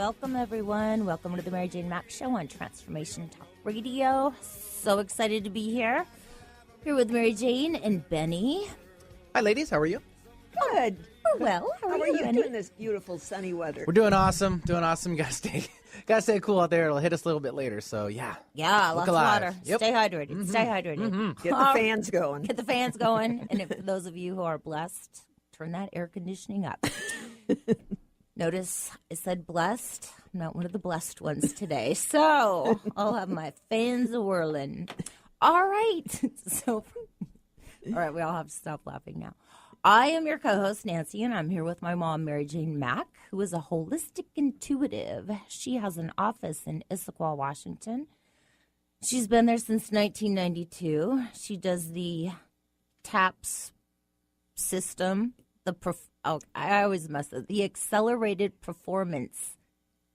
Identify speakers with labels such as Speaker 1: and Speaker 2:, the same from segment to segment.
Speaker 1: welcome everyone. Welcome to the Mary Jane Mack Show on Transformation Talk Radio. So excited to be here. Here with Mary Jane and Benny.
Speaker 2: Hi, ladies. How are you?
Speaker 3: Good.
Speaker 1: We're well. How are you,
Speaker 3: doing this beautiful sunny weather?
Speaker 2: We're doing awesome. You gotta stay cool out there. It'll hit us a little bit later. So yeah.
Speaker 1: Yeah, lots of water.
Speaker 2: Yep.
Speaker 1: Stay hydrated. Mm-hmm. Stay hydrated. Mm-hmm.
Speaker 3: Get the fans going.
Speaker 1: Get the fans going. And for those of you who are blessed, turn that air conditioning up. Notice I said blessed. I'm not one of the blessed ones today. So I'll have my fans a-whirling. All right. All right, we all have to stop laughing now. I am your co-host, Nancy, and I'm here with my mom, Mary Jane Mack, who is a holistic intuitive. She has an office in Issaquah, Washington. She's been there since 1992. She does the TAPS system, I always mess up, the accelerated performance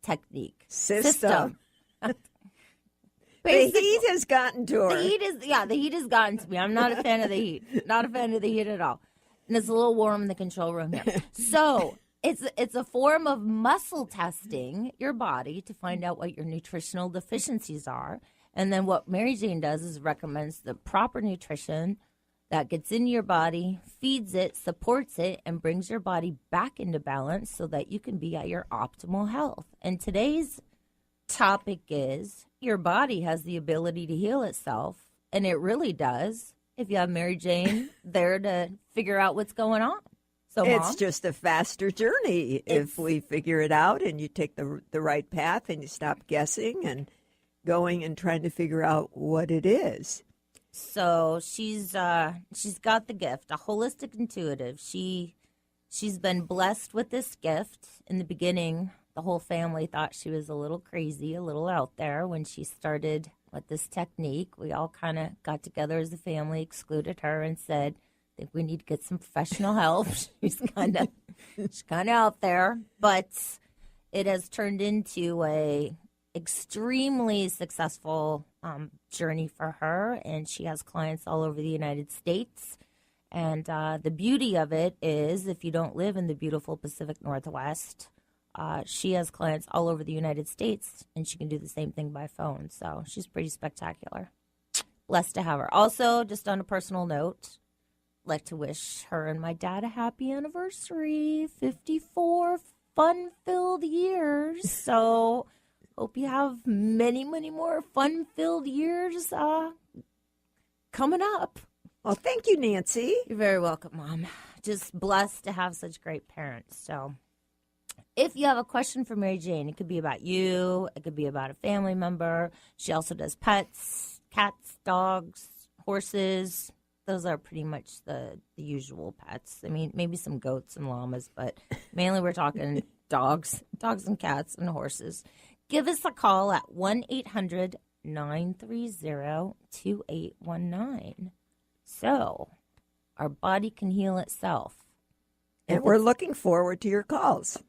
Speaker 1: technique.
Speaker 3: System. The heat has gotten to her.
Speaker 1: The heat has gotten to me. I'm not a fan of the heat. Not a fan of the heat at all. And it's a little warm in the control room here. So it's a form of muscle testing your body to find out what your nutritional deficiencies are. And then what Mary Jane does is recommends the proper nutrition that gets into your body, feeds it, supports it, and brings your body back into balance so that you can be at your optimal health. And today's topic is your body has the ability to heal itself, and it really does if you have Mary Jane there to figure out what's going on. So,
Speaker 3: it's
Speaker 1: Mom,
Speaker 3: just a faster journey if we figure it out and you take the right path and you stop guessing and going and trying to figure out what it is.
Speaker 1: So she's got the gift, a holistic intuitive. She's been blessed with this gift. In the beginning, the whole family thought she was a little crazy, a little out there when she started with this technique. We all kind of got together as a family, excluded her, and said, I think we need to get some professional help. She's kind of out there, but it has turned into a extremely successful journey for her, and she has clients all over the United States. And the beauty of it is, if you don't live in the beautiful Pacific Northwest, she has clients all over the United States, and she can do the same thing by phone. So she's pretty spectacular. Blessed to have her. Also, just on a personal note, I'd like to wish her and my dad a happy anniversary. 54 fun-filled years. So hope you have many, many more fun-filled years coming up.
Speaker 3: Well, thank you, Nancy.
Speaker 1: You're very welcome, Mom. Just blessed to have such great parents. So if you have a question for Mary Jane, it could be about you. It could be about a family member. She also does pets, cats, dogs, horses. Those are pretty much the usual pets. I mean, maybe some goats and llamas, but mainly we're talking dogs and cats and horses. Give us a call at 1-800-930-2819. So our body can heal itself.
Speaker 3: And we're looking forward to your calls.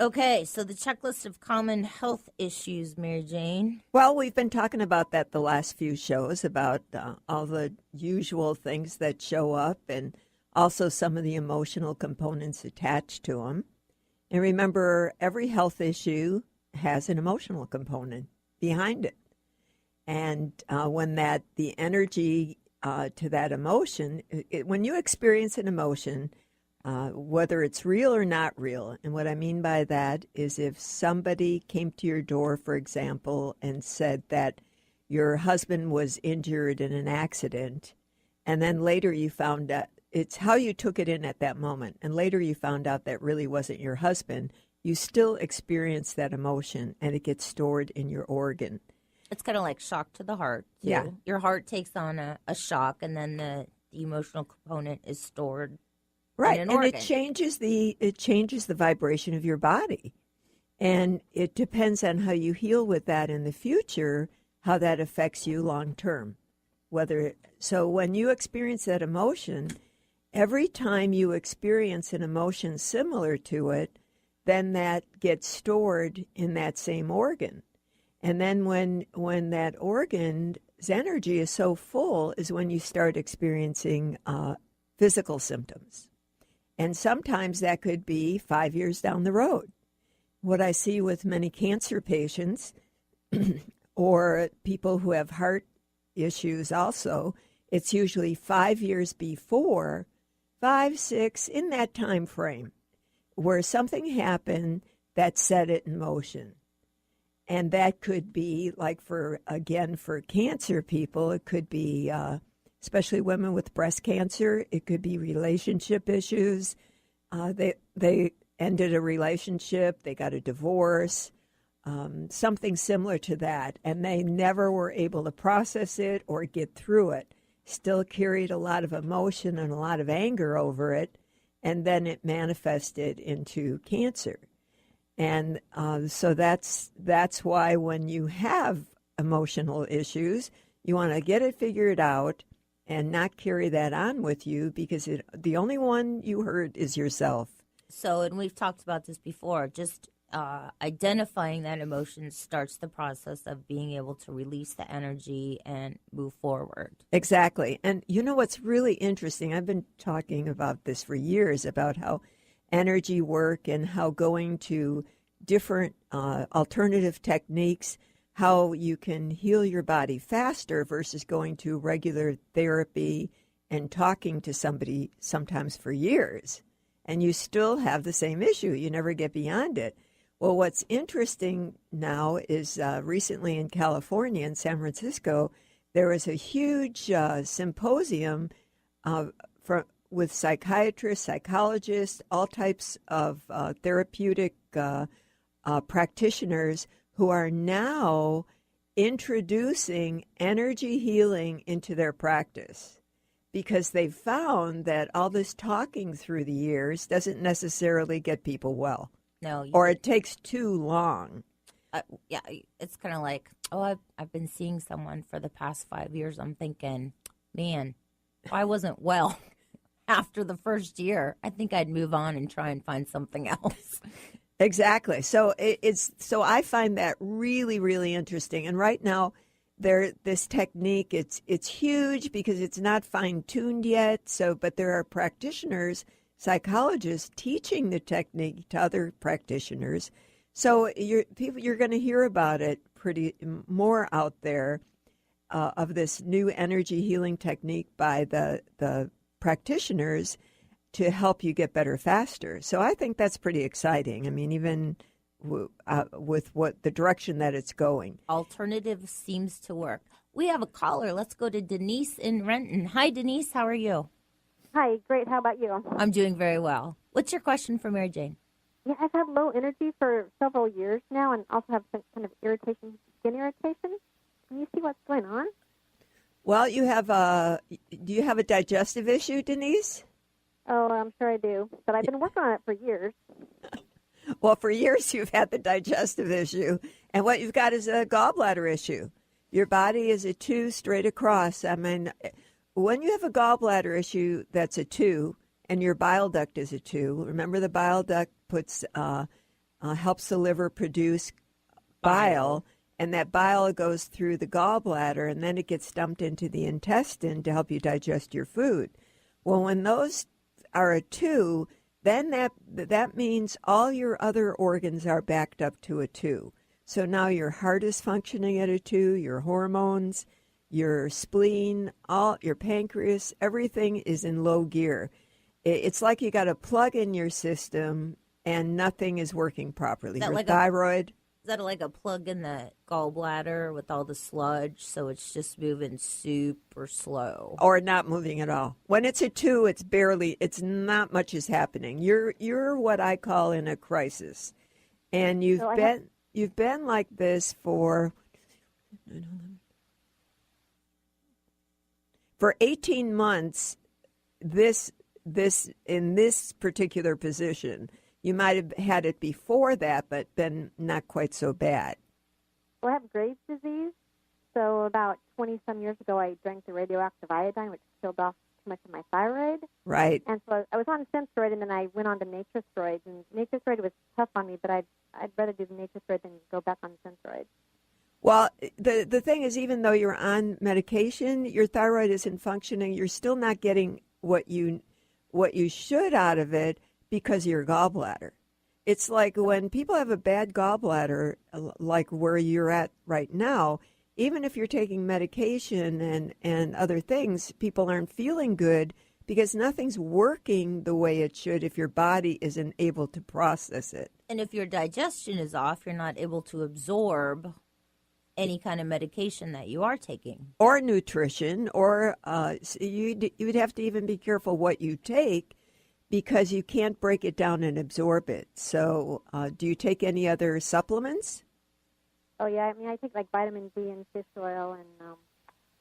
Speaker 1: Okay, so the checklist of common health issues, Mary Jane.
Speaker 3: Well, we've been talking about that the last few shows, about all the usual things that show up and also some of the emotional components attached to them. And remember, every health issue has an emotional component behind it. And when the energy to that emotion, when you experience an emotion, whether it's real or not real, and what I mean by that is if somebody came to your door, for example, and said that your husband was injured in an accident, and then later you found out, it's how you took it in at that moment, and later you found out that really wasn't your husband, you still experience that emotion, and it gets stored in your organ.
Speaker 1: It's kind of like shock to the heart, too.
Speaker 3: Yeah.
Speaker 1: Your heart takes on a shock, and then the emotional component is stored.
Speaker 3: Right,
Speaker 1: and
Speaker 3: it changes the vibration of your body, and it depends on how you heal with that in the future, how that affects you long term. So when you experience that emotion, every time you experience an emotion similar to it, then that gets stored in that same organ, and then when that organ's energy is so full, is when you start experiencing physical symptoms. And sometimes that could be 5 years down the road. what I see with many cancer patients or people who have heart issues also, it's usually 5 years before, 5, 6, in that time frame, where something happened that set it in motion. And that could be, like for cancer people, it could be, especially women with breast cancer, it could be relationship issues. They ended a relationship, they got a divorce, something similar to that, and they never were able to process it or get through it. Still carried a lot of emotion and a lot of anger over it, and then it manifested into cancer. And so that's why when you have emotional issues, you want to get it figured out and not carry that on with you, because the only one you hurt is yourself.
Speaker 1: So, and we've talked about this before, just identifying that emotion starts the process of being able to release the energy and move forward.
Speaker 3: Exactly. And you know what's really interesting? I've been talking about this for years, about how energy work and how going to different alternative techniques, how you can heal your body faster versus going to regular therapy and talking to somebody sometimes for years. And you still have the same issue. You never get beyond it. Well, what's interesting now is recently in California, in San Francisco, there was a huge symposium with psychiatrists, psychologists, all types of therapeutic practitioners who are now introducing energy healing into their practice, because they've found that all this talking through the years doesn't necessarily get people well.
Speaker 1: No,
Speaker 3: or it takes too long.
Speaker 1: Yeah, it's kind of like, oh, I've been seeing someone for the past 5 years. I'm thinking, man, if I wasn't well after the first year, I think I'd move on and try and find something else.
Speaker 3: Exactly. So so I find that really, really interesting. And right now, this technique, it's huge because it's not fine-tuned yet. But there are practitioners, psychologists, teaching the technique to other practitioners. So you're going to hear about it pretty more out there of this new energy healing technique by the practitioners to help you get better faster. So I think that's pretty exciting. I mean, even with what the direction that it's going.
Speaker 1: Alternative seems to work. We have a caller. Let's go to Denise in Renton. Hi, Denise. How are you?
Speaker 4: Hi, great. How about you?
Speaker 1: I'm doing very well. What's your question for Mary Jane?
Speaker 4: Yeah, I've had low energy for several years now, and also have some kind of irritation, skin irritation. Can you see what's going on?
Speaker 3: Well, do you have a digestive issue, Denise?
Speaker 4: Oh, I'm sure I do, but I've been working on it for years.
Speaker 3: Well, for years you've had the digestive issue, and what you've got is a gallbladder issue. Your body is a 2 straight across. I mean, when you have a gallbladder issue that's a 2, and your bile duct is a 2, remember the bile duct helps the liver produce bile, and that bile goes through the gallbladder, and then it gets dumped into the intestine to help you digest your food. Well, when those are a 2, then that means all your other organs are backed up to a 2. So now your heart is functioning at a 2, your hormones, your spleen, all your pancreas, everything is in low gear. It's like you got a plug in your system and nothing is working properly. Your
Speaker 1: like
Speaker 3: thyroid.
Speaker 1: Is that like a plug in the gallbladder with all the sludge, so it's just moving super slow?
Speaker 3: Or not moving at all. When it's a 2, it's not much is happening. You're what I call in a crisis. And you've been like this for 18 months, in this particular position. You might have had it before that, but been not quite so bad.
Speaker 4: Well, I have Graves' disease. So about 20-some years ago, I drank the radioactive iodine, which killed off too much of my thyroid.
Speaker 3: Right.
Speaker 4: And so I was on Synthroid, and then I went on to Natrostroid. And Natrostroid was tough on me, but I'd rather do the Natrostroid than go back on Synthroid.
Speaker 3: Well, the thing is, even though you're on medication, your thyroid isn't functioning. You're still not getting what you should out of it, because of your gallbladder. It's like when people have a bad gallbladder, like where you're at right now, even if you're taking medication and other things, people aren't feeling good because nothing's working the way it should if your body isn't able to process it.
Speaker 1: And if your digestion is off, you're not able to absorb any kind of medication that you are taking.
Speaker 3: Or nutrition, or you'd have to even be careful what you take because you can't break it down and absorb it. So do you take any other supplements?
Speaker 4: Oh, yeah. I mean, I take like vitamin D and fish oil, and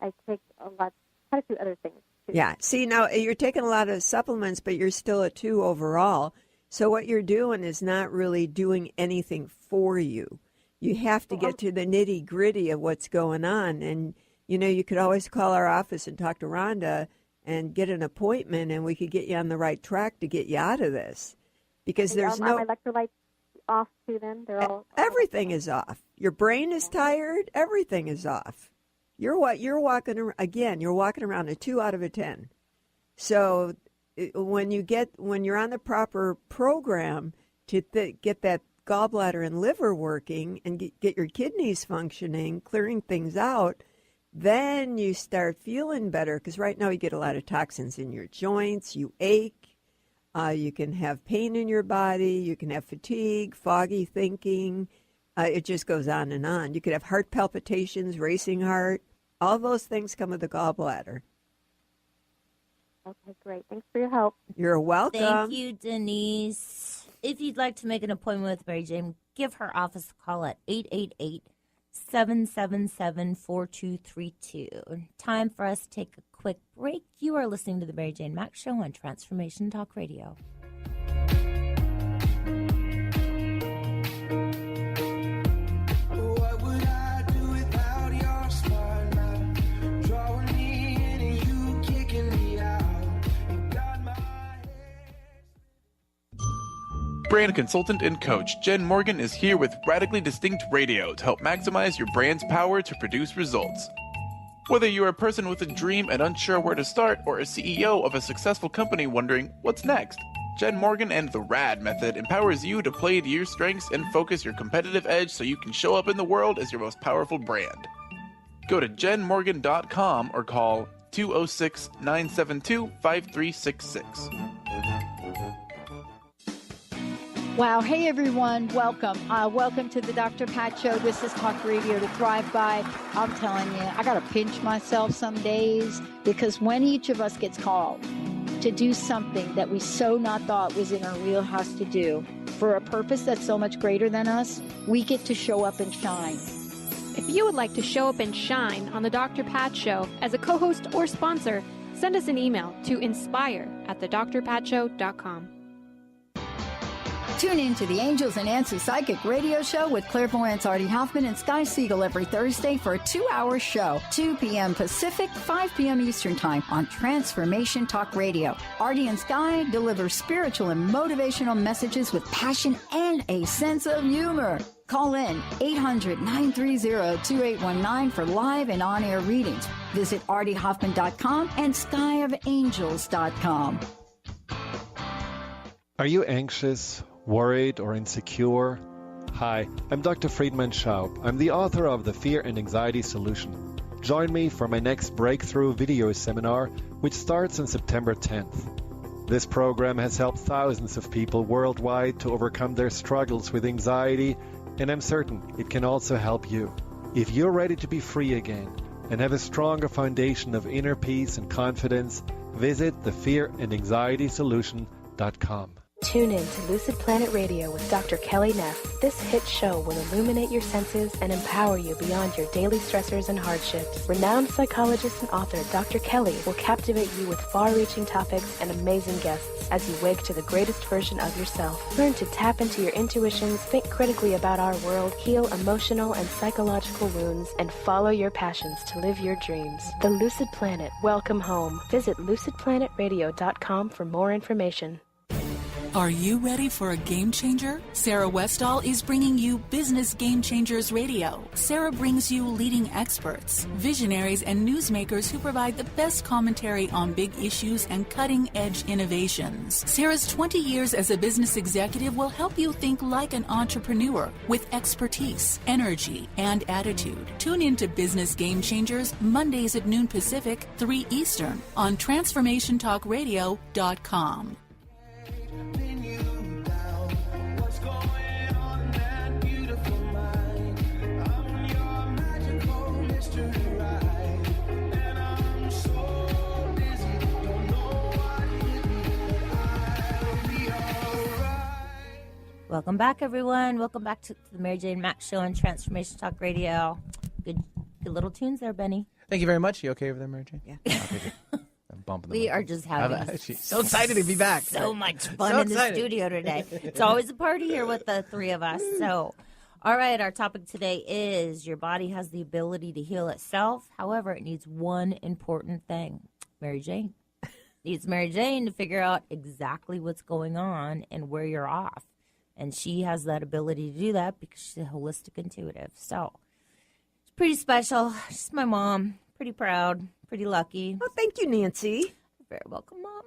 Speaker 4: I take quite a few other things, too.
Speaker 3: Yeah. See, now you're taking a lot of supplements, but you're still a 2 overall. So what you're doing is not really doing anything for you. You have to get to the nitty-gritty of what's going on. And, you know, you could always call our office and talk to Rhonda and get an appointment, and we could get you on the right track to get you out of this. Because there's no...
Speaker 4: Are my electrolytes off, too, then? They're all...
Speaker 3: Everything is off. Your brain is tired. Everything is off. You're walking around a 2 out of a 10. So when you're on the proper program to get that gallbladder and liver working and get your kidneys functioning, clearing things out, then you start feeling better. Because right now you get a lot of toxins in your joints, you ache, you can have pain in your body, you can have fatigue, foggy thinking, it just goes on and on. You could have heart palpitations, racing heart. All those things come with the gallbladder.
Speaker 4: Okay, great. Thanks for your help.
Speaker 3: You're welcome.
Speaker 1: Thank you, Denise. If you'd like to make an appointment with Mary Jane, give her office a call at 888-777-4232. Time for us to take a quick break. You are listening to the Mary Jane Mack Show on Transformation Talk Radio.
Speaker 5: Brand consultant and coach Jen Morgan is here with Radically Distinct Radio to help maximize your brand's power to produce results. Whether you're a person with a dream and unsure where to start, or a CEO of a successful company wondering what's next, Jen Morgan and the RAD method empowers you to play to your strengths and focus your competitive edge so you can show up in the world as your most powerful brand. Go to jenmorgan.com or call 206-972-5366.
Speaker 6: Wow. Hey, everyone. Welcome. Welcome to the Dr. Pat Show. This is Talk Radio to Thrive By. I'm telling you, I got to pinch myself some days because when each of us gets called to do something that we so not thought was in our wheelhouse to do for a purpose that's so much greater than us, we get to show up and shine.
Speaker 7: If you would like to show up and shine on the Dr. Pat Show as a co-host or sponsor, send us an email to inspire@thedrpatshow.com.
Speaker 8: Tune in to the Angels and Answers Psychic Radio Show with clairvoyants Artie Hoffman and Sky Siegel every Thursday for a 2-hour show, 2 p.m. Pacific, 5 p.m. Eastern Time on Transformation Talk Radio. Artie and Sky deliver spiritual and motivational messages with passion and a sense of humor. Call in 800-930-2819 for live and on-air readings. Visit artiehoffman.com and skyofangels.com.
Speaker 9: Are you anxious, worried, or insecure? Hi, I'm Dr. Friedman Schaub. I'm the author of The Fear and Anxiety Solution. Join me for my next breakthrough video seminar, which starts on September 10th. This program has helped thousands of people worldwide to overcome their struggles with anxiety, and I'm certain it can also help you. If you're ready to be free again and have a stronger foundation of inner peace and confidence, visit thefearandanxietysolution.com.
Speaker 10: Tune in to Lucid Planet Radio with Dr. Kelly Neff. This hit show will illuminate your senses and empower you beyond your daily stressors and hardships. Renowned psychologist and author Dr. Kelly will captivate you with far-reaching topics and amazing guests as you wake to the greatest version of yourself. Learn to tap into your intuitions, think critically about our world, heal emotional and psychological wounds, and follow your passions to live your dreams. The Lucid Planet. Welcome home. Visit lucidplanetradio.com for more information.
Speaker 11: Are you ready for a game changer? Sarah Westall is bringing you Business Game Changers Radio. Sarah brings you leading experts, visionaries, and newsmakers who provide the best commentary on big issues and cutting-edge innovations. Sarah's 20 years as a business executive will help you think like an entrepreneur with expertise, energy, and attitude. Tune in to Business Game Changers Mondays at noon Pacific, 3 Eastern on TransformationTalkRadio.com.
Speaker 1: Welcome back, everyone. Welcome back to the Mary Jane Mack Show on Transformation Talk Radio. Good little tunes there, Benny.
Speaker 2: Thank you very much. You okay over there, Mary Jane?
Speaker 3: Yeah.
Speaker 2: I'm bumping the
Speaker 1: We
Speaker 2: mic.
Speaker 1: are just having
Speaker 2: so excited to be back.
Speaker 1: So much fun in the studio today. It's always a party here with the three of us. So, all right, our topic today is your body has the ability to heal itself. However, it needs one important thing. Mary Jane. Needs Mary Jane to figure out exactly what's going on and where you're off. And she has that ability to do that because she's a holistic intuitive. So it's pretty special. She's my mom. Pretty proud. Pretty lucky.
Speaker 3: Well, thank you, Nancy.
Speaker 1: You're very welcome, Mom.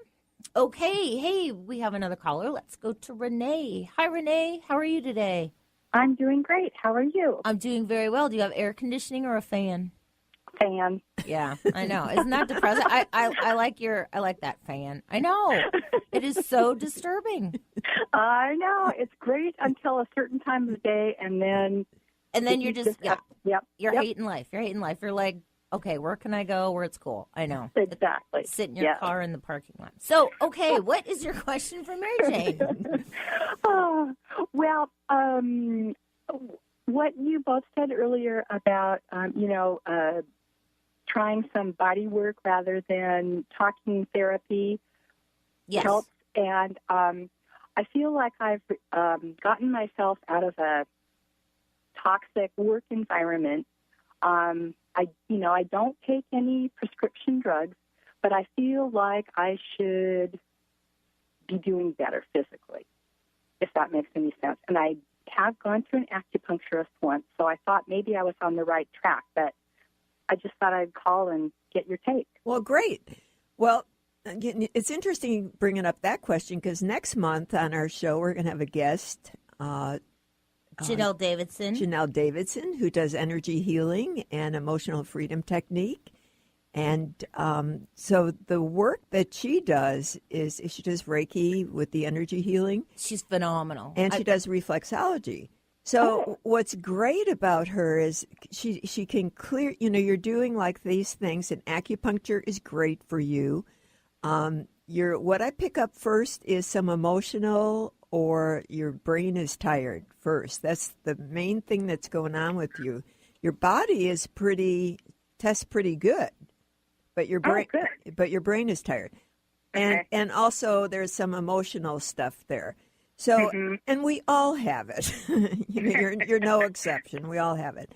Speaker 1: Okay. Hey, we have another caller. Let's go to Renee. Hi, Renee. How are you today?
Speaker 12: I'm doing great. How are you?
Speaker 1: I'm doing very well. Do you have air conditioning or a fan?
Speaker 12: Fan.
Speaker 1: Yeah, I know. Isn't that depressing? I like that fan. I know. It is so disturbing.
Speaker 12: I know. It's great until a certain time of the day, and then
Speaker 1: you're just You're
Speaker 12: Yep.
Speaker 1: hating life. You're hating life. You're like, okay, where can I go where it's cool? I know.
Speaker 12: Exactly.
Speaker 1: Sit in your car in the parking lot. So, okay, what is your question for Mary Jane?
Speaker 12: What you both said earlier about, trying some body work rather than talking therapy helps. And I feel like I've gotten myself out of a toxic work environment. I don't take any prescription drugs, but I feel like I should be doing better physically, if that makes any sense. And I have gone to an acupuncturist once, so I thought maybe I was on the right track, but I just thought I'd call and get your take.
Speaker 3: Well, great. Well, again, it's interesting bringing up that question because next month on our show, we're going to have a guest,
Speaker 1: Janelle Davidson.
Speaker 3: Janelle Davidson, who does energy healing and emotional freedom technique. And so the work that she does is she does Reiki with the energy healing.
Speaker 1: She's phenomenal.
Speaker 3: And she does reflexology. So what's great about her is she can clear, you're doing like these things, and acupuncture is great for you. What I pick up first is some emotional or your brain is tired first. That's the main thing that's going on with you. Your body is tests pretty good, but your brain is tired. And also there's some emotional stuff there. So, and we all have it. You're no exception. We all have it.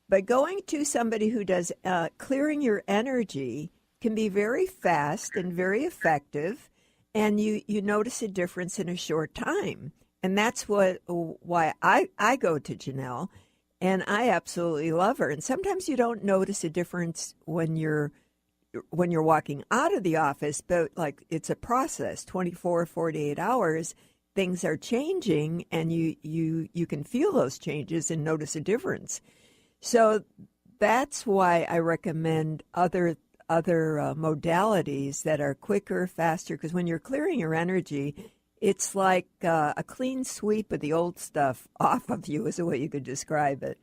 Speaker 3: But going to somebody who does clearing your energy can be very fast and very effective, and you notice a difference in a short time. And that's why I go to Janelle, and I absolutely love her. And sometimes you don't notice a difference when you're walking out of the office, but like it's a process, 24, 48 hours. Things are changing, and you can feel those changes and notice a difference. So that's why I recommend other modalities that are quicker, faster, because when you're clearing your energy, it's like a clean sweep of the old stuff off of you is the way you could describe it.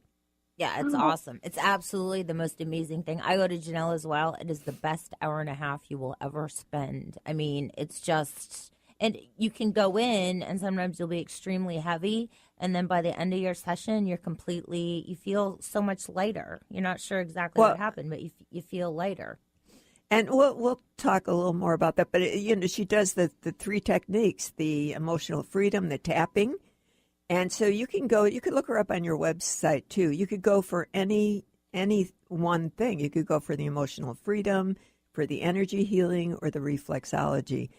Speaker 1: Yeah, it's awesome. It's absolutely the most amazing thing. I go to Janelle as well. It is the best hour and a half you will ever spend. I mean, it's just... And you can go in, and sometimes you'll be extremely heavy, and then by the end of your session, you feel so much lighter. You're not sure exactly what happened, but you feel lighter.
Speaker 3: And we'll talk a little more about that. But she does the three techniques: the emotional freedom, the tapping, and so you can look her up on your website too. You could go for any one thing. You could go for the emotional freedom, for the energy healing, or the reflexology.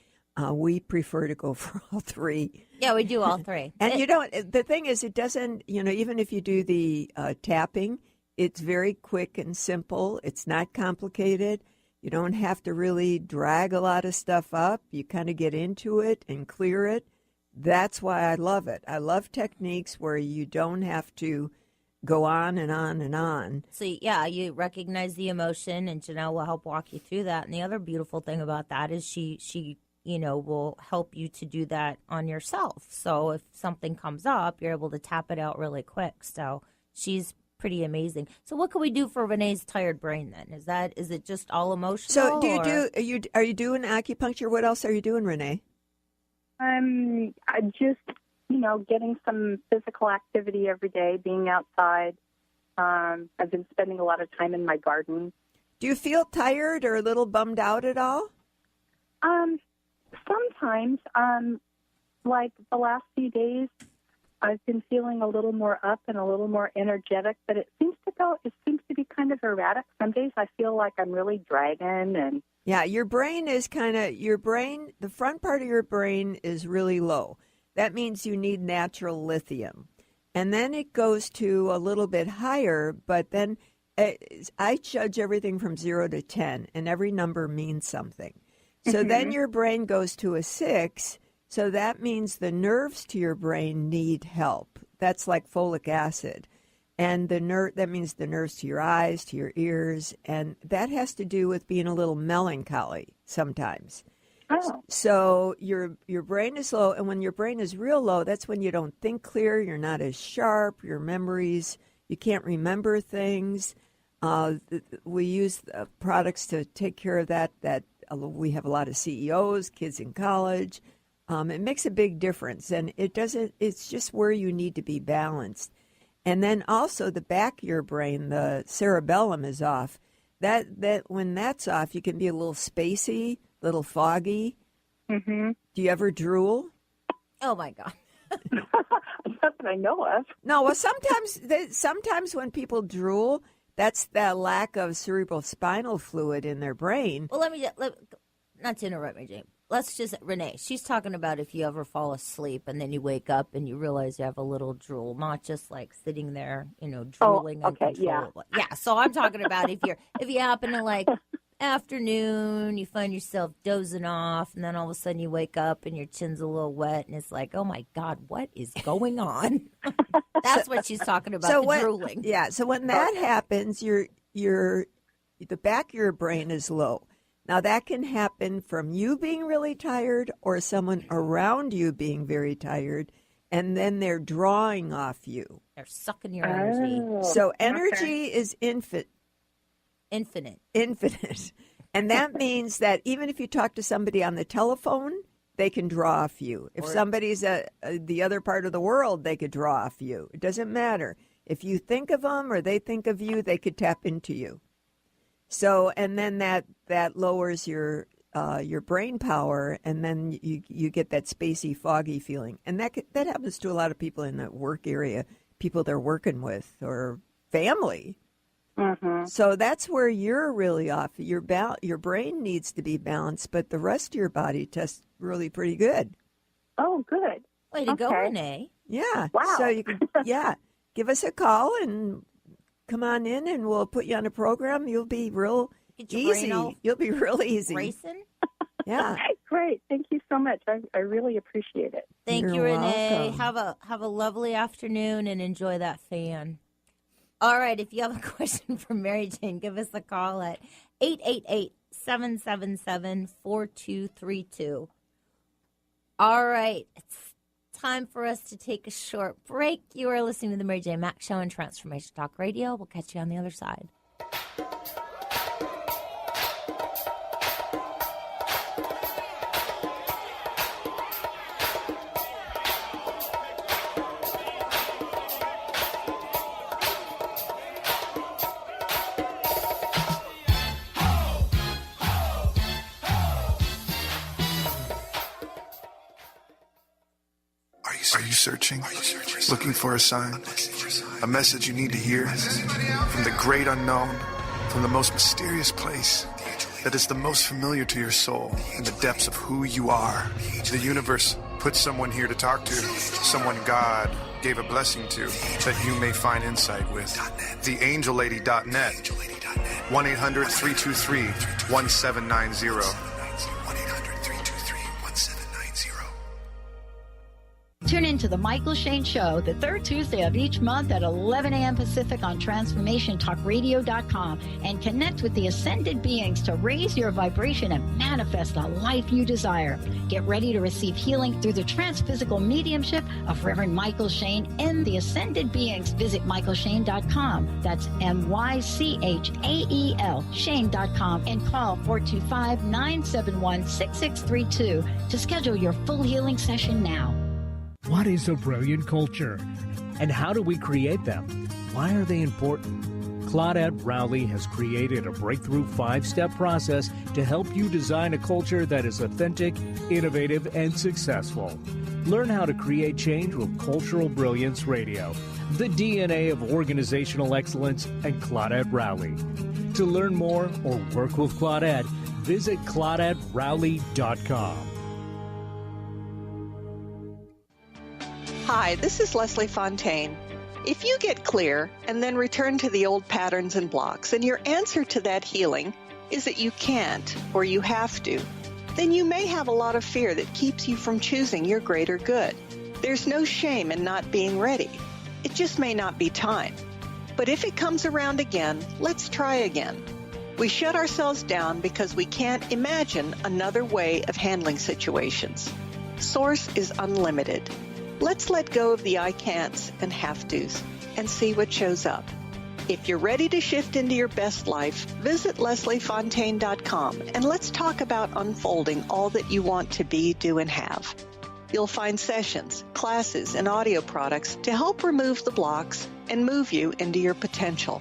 Speaker 3: We prefer to go for all three.
Speaker 1: Yeah, we do all three.
Speaker 3: And the thing is, it doesn't, even if you do the tapping, it's very quick and simple. It's not complicated. You don't have to really drag a lot of stuff up. You kind of get into it and clear it. That's why I love it. I love techniques where you don't have to go on and on and on.
Speaker 1: So, yeah, you recognize the emotion, and Janelle will help walk you through that. And the other beautiful thing about that is she will help you to do that on yourself. So if something comes up, you're able to tap it out really quick. So she's pretty amazing. So what can we do for Renee's tired brain then? Is it just all emotional?
Speaker 3: So are you doing acupuncture? What else are you doing, Renee?
Speaker 12: I'm just, getting some physical activity every day, being outside. I've been spending a lot of time in my garden.
Speaker 3: Do you feel tired or a little bummed out at all?
Speaker 12: Sometimes, like the last few days, I've been feeling a little more up and a little more energetic, but it seems to be kind of erratic. Some days I feel like I'm really dragging and...
Speaker 3: Yeah, your brain is the front part of your brain is really low. That means you need natural lithium. And then it goes to a little bit higher, but then I judge everything from 0 to 10, and every number means something. So then your brain goes to a 6, so that means the nerves to your brain need help. That's like folic acid. And that means the nerves to your eyes, to your ears, and that has to do with being a little melancholy sometimes.
Speaker 12: Oh.
Speaker 3: So your brain is low, and when your brain is real low, that's when you don't think clear, you're not as sharp, your memories, you can't remember things. We use products to take care of that we have a lot of CEOs, kids in college. It makes a big difference, and it's just where you need to be balanced. And then also the back of your brain, the cerebellum is off. That when that's off, you can be a little spacey, a little foggy.
Speaker 12: Mm-hmm.
Speaker 3: Do you ever drool?
Speaker 1: Oh my God.
Speaker 12: Not that I know of.
Speaker 3: No, well, sometimes when people drool, that's the lack of cerebrospinal fluid in their brain.
Speaker 1: Well, not to interrupt me, Jane. Let's just, Renee, she's talking about if you ever fall asleep and then you wake up and you realize you have a little drool, not just like sitting there, drooling uncontrollably. Yeah, so I'm talking about if you happen to like afternoon, you find yourself dozing off, and then all of a sudden you wake up and your chin's a little wet, and it's like, oh my God, what is going on? That's what she's talking about, drooling.
Speaker 3: Yeah, so when that happens, the back of your brain is low. Now, that can happen from you being really tired or someone around you being very tired, and then they're drawing off you.
Speaker 1: They're sucking your energy.
Speaker 3: So energy is infinite. And that means that even if you talk to somebody on the telephone, they can draw off you. If somebody's the other part of the world, they could draw off you. It doesn't matter. If you think of them or they think of you, they could tap into you. So, and then that lowers your brain power, and then you get that spacey, foggy feeling. And that happens to a lot of people in the work area, people they're working with, or family.
Speaker 12: Mm-hmm.
Speaker 3: So that's where you're really off. Your brain needs to be balanced, but the rest of your body tests really pretty good.
Speaker 12: Oh, good.
Speaker 1: Way to go, Renee.
Speaker 3: Yeah.
Speaker 12: Wow.
Speaker 3: So you can, give us a call and come on in, and we'll put you on a program. You'll be real easy. You'll be real easy.
Speaker 1: Racing?
Speaker 3: Yeah.
Speaker 12: Great. Thank you so much. I really appreciate it.
Speaker 1: Thank you, Renee.
Speaker 3: Welcome.
Speaker 1: Have a lovely afternoon and enjoy that fan. All right, if you have a question for Mary Jane, give us a call at 888-777-4232. All right, it's time for us to take a short break. You are listening to the Mary Jane Mack Show on Transformation Talk Radio. We'll catch you on the other side.
Speaker 13: Are you searching? Looking for a sign? A message you need to hear? From the great unknown, from the most mysterious place, that is the most familiar to your soul in the depths of who you are. The universe put someone here to talk to, someone God gave a blessing to, that you may find insight with. TheAngelLady.net, 1-800-323-1790.
Speaker 8: Tune in to The Michael Shane Show the third Tuesday of each month at 11 a.m. Pacific on TransformationTalkRadio.com and connect with the ascended beings to raise your vibration and manifest the life you desire. Get ready to receive healing through the transphysical mediumship of Reverend Michael Shane and the ascended beings. Visit MichaelShane.com. That's MyChael, Shane.com, and call 425-971-6632 to schedule your full healing session now.
Speaker 14: What is a brilliant culture? And how do we create them? Why are they important? Claudette Rowley has created a breakthrough 5-step process to help you design a culture that is authentic, innovative, and successful. Learn how to create change with Cultural Brilliance Radio, the DNA of organizational excellence, and Claudette Rowley. To learn more or work with Claudette, visit ClaudetteRowley.com.
Speaker 15: Hi, this is Leslie Fontaine. If you get clear and then return to the old patterns and blocks, and your answer to that healing is that you can't or you have to, then you may have a lot of fear that keeps you from choosing your greater good. There's no shame in not being ready. It just may not be time. But if it comes around again, let's try again. We shut ourselves down because we can't imagine another way of handling situations. Source is unlimited. Let's let go of the I can'ts and have to's and see what shows up. If you're ready to shift into your best life, visit lesliefontaine.com and let's talk about unfolding all that you want to be, do, and have. You'll find sessions, classes, and audio products to help remove the blocks and move you into your potential.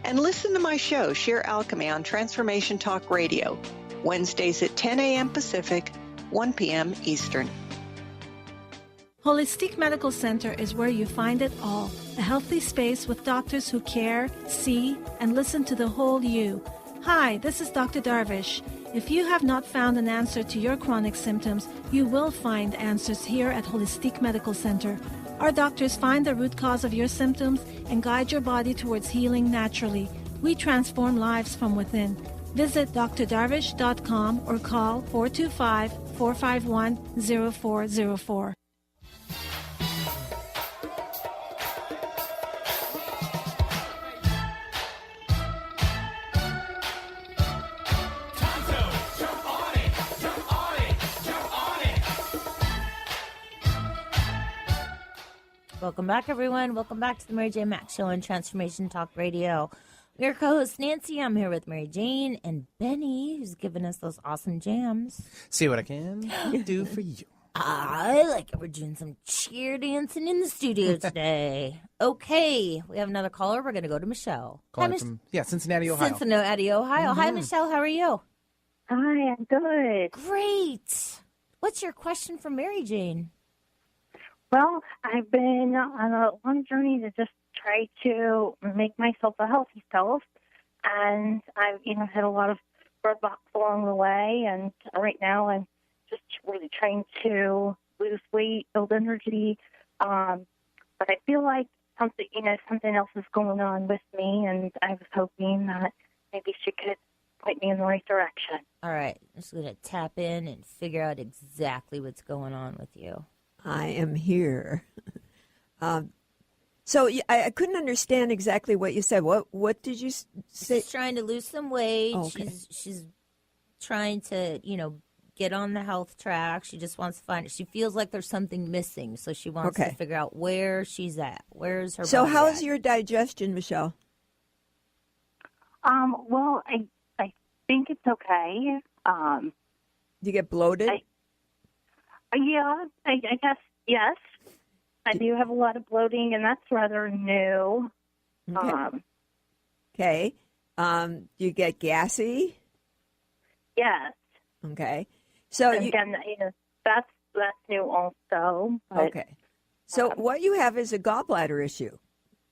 Speaker 15: And listen to my show, Sheer Alchemy, on Transformation Talk Radio, Wednesdays at 10 a.m. Pacific, 1 p.m. Eastern.
Speaker 16: Holistic Medical Center is where you find it all. A healthy space with doctors who care, see, and listen to the whole you. Hi, this is Dr. Darvish. If you have not found an answer to your chronic symptoms, you will find answers here at Holistic Medical Center. Our doctors find the root cause of your symptoms and guide your body towards healing naturally. We transform lives from within. Visit drdarvish.com or call 425-451-0404.
Speaker 1: Welcome back, everyone. Welcome back to the Mary Jane Mack Show on Transformation Talk Radio. I'm your co-host, Nancy. I'm here with Mary Jane and Benny, who's given us those awesome jams.
Speaker 2: See what I can do for you.
Speaker 1: I like it. We're doing some cheer dancing in the studio today. Okay, we have another caller. We're going to go to Michelle.
Speaker 2: Calling from Cincinnati, Ohio.
Speaker 1: Cincinnati, Ohio. Mm-hmm. Hi, Michelle. How are you?
Speaker 17: Hi, I'm good.
Speaker 1: Great. What's your question for Mary Jane?
Speaker 17: Well, I've been on a long journey to just try to make myself a healthy self, and I've had a lot of roadblocks along the way, and right now I'm just really trying to lose weight, build energy, but I feel like something else is going on with me, and I was hoping that maybe she could point me in the right direction.
Speaker 1: All right, I'm just going to tap in and figure out exactly what's going on with you.
Speaker 3: I am here. So I couldn't understand exactly what you said. What did you say?
Speaker 1: She's trying to lose some weight.
Speaker 3: Oh, okay.
Speaker 1: She's trying to, get on the health track. She just wants to find it. She feels like there's something missing, so she wants to figure out where she's at. Where's her body
Speaker 3: how's
Speaker 1: at?
Speaker 3: your digestion, Michelle?
Speaker 17: Well, I think it's okay.
Speaker 3: Do you get bloated?
Speaker 17: Yeah, I guess, yes. I do have a lot of bloating, and that's rather new.
Speaker 3: Okay. Do you get gassy?
Speaker 17: Yes.
Speaker 3: Okay. So
Speaker 17: again, that's new also. But,
Speaker 3: okay. So what you have is a gallbladder issue.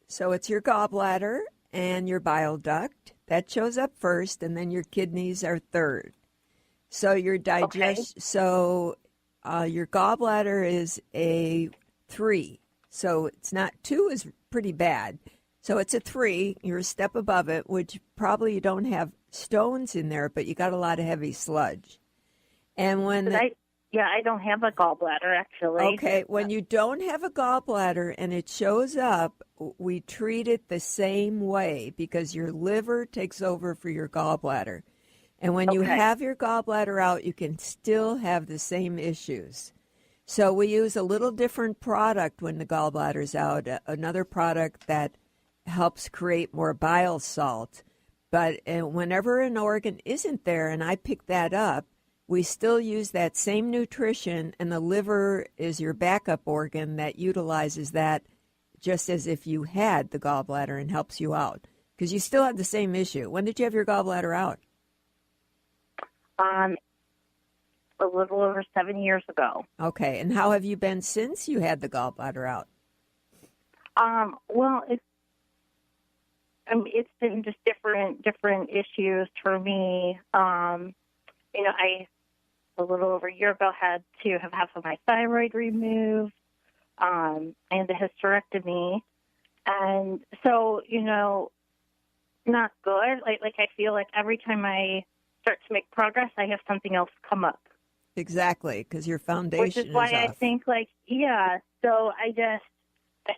Speaker 3: So it's your gallbladder and your bile duct. that shows up first, and then your kidneys are third. So your your gallbladder is a 3. So it's not 2 is pretty bad. So it's a 3. You're a step above it, which probably you don't have stones in there, but you got a lot of heavy sludge. And when
Speaker 17: I don't have a gallbladder, actually.
Speaker 3: Okay, when you don't have a gallbladder and it shows up, we treat it the same way because your liver takes over for your gallbladder. And when you have your gallbladder out, you can still have the same issues. So we use a little different product when the gallbladder's out, another product that helps create more bile salt. But whenever an organ isn't there, and I pick that up, we still use that same nutrition, and the liver is your backup organ that utilizes that just as if you had the gallbladder and helps you out. Because you still have the same issue. When did you have your gallbladder out?
Speaker 17: A little over 7 years ago.
Speaker 3: Okay, and how have you been since you had the gallbladder out?
Speaker 17: Well, it's been just different issues for me. I a little over a year ago had to have half of my thyroid removed, and a hysterectomy, and so not good. Like I feel like every time I start to make progress, I have something else come up.
Speaker 3: Exactly, because your foundation
Speaker 17: Which is why I
Speaker 3: off.
Speaker 17: think, so I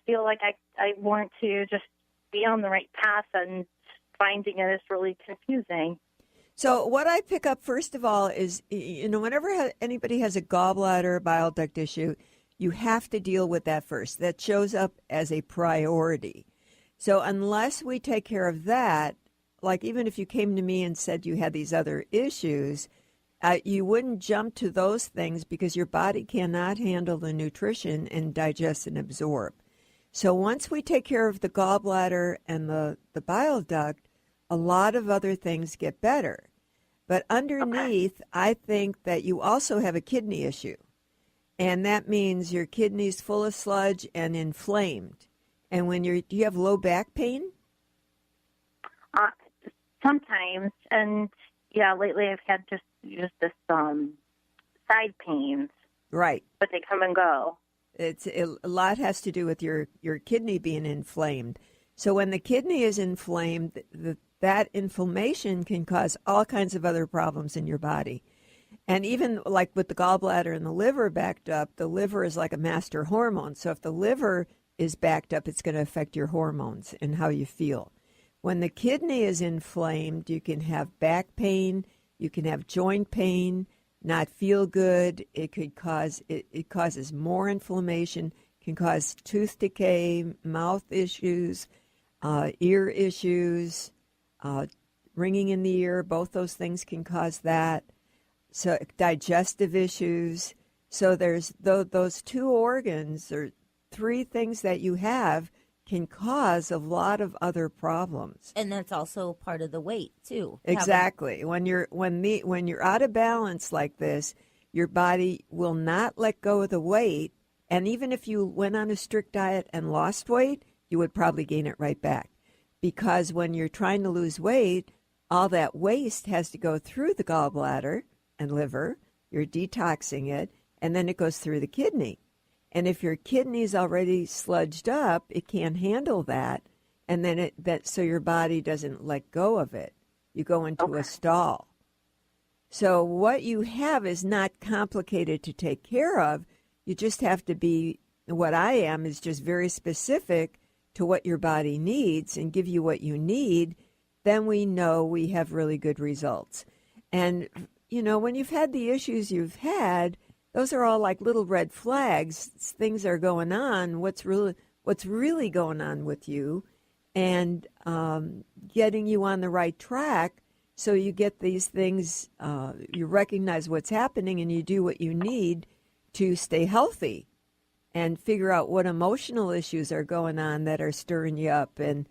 Speaker 17: feel like I want to just be on the right path, and finding it is really confusing.
Speaker 3: So what I pick up, first of all, is, whenever anybody has a gallbladder bile duct issue, you have to deal with that first. That shows up as a priority. So unless we take care of that, like even if you came to me and said you had these other issues, you wouldn't jump to those things because your body cannot handle the nutrition and digest and absorb. So once we take care of the gallbladder and the bile duct, a lot of other things get better. But underneath, I think that you also have a kidney issue. And that means your kidney's full of sludge and inflamed. And do you have low back pain?
Speaker 17: Sometimes. And, lately I've had just this side pains.
Speaker 3: Right.
Speaker 17: But they come and go.
Speaker 3: A lot has to do with your kidney being inflamed. So when the kidney is inflamed, that inflammation can cause all kinds of other problems in your body. And even like with the gallbladder and the liver backed up, the liver is like a master hormone. So if the liver is backed up, it's going to affect your hormones and how you feel. When the kidney is inflamed, you can have back pain, you can have joint pain, not feel good. It could cause it causes more inflammation, can cause tooth decay, mouth issues, ear issues, ringing in the ear. Both those things can cause that. So digestive issues. So there's those two organs or three things that you have can cause a lot of other problems.
Speaker 1: And that's also part of the weight too.
Speaker 3: Exactly. When you're out of balance like this, your body will not let go of the weight. And even if you went on a strict diet and lost weight, you would probably gain it right back. Because when you're trying to lose weight, all that waste has to go through the gallbladder and liver. You're detoxing it, and then it goes through the kidney. And if your kidney's already sludged up, it can't handle that, and then so your body doesn't let go of it. You go into a stall. So what you have is not complicated to take care of. You just have to be, what I am is just very specific to what your body needs and give you what you need. Then we know we have really good results. And, when you've had the issues you've had, those are all like little red flags. Things are going on. What's really going on with you, and getting you on the right track so you get these things, you recognize what's happening, and you do what you need to stay healthy and figure out what emotional issues are going on that are stirring you up and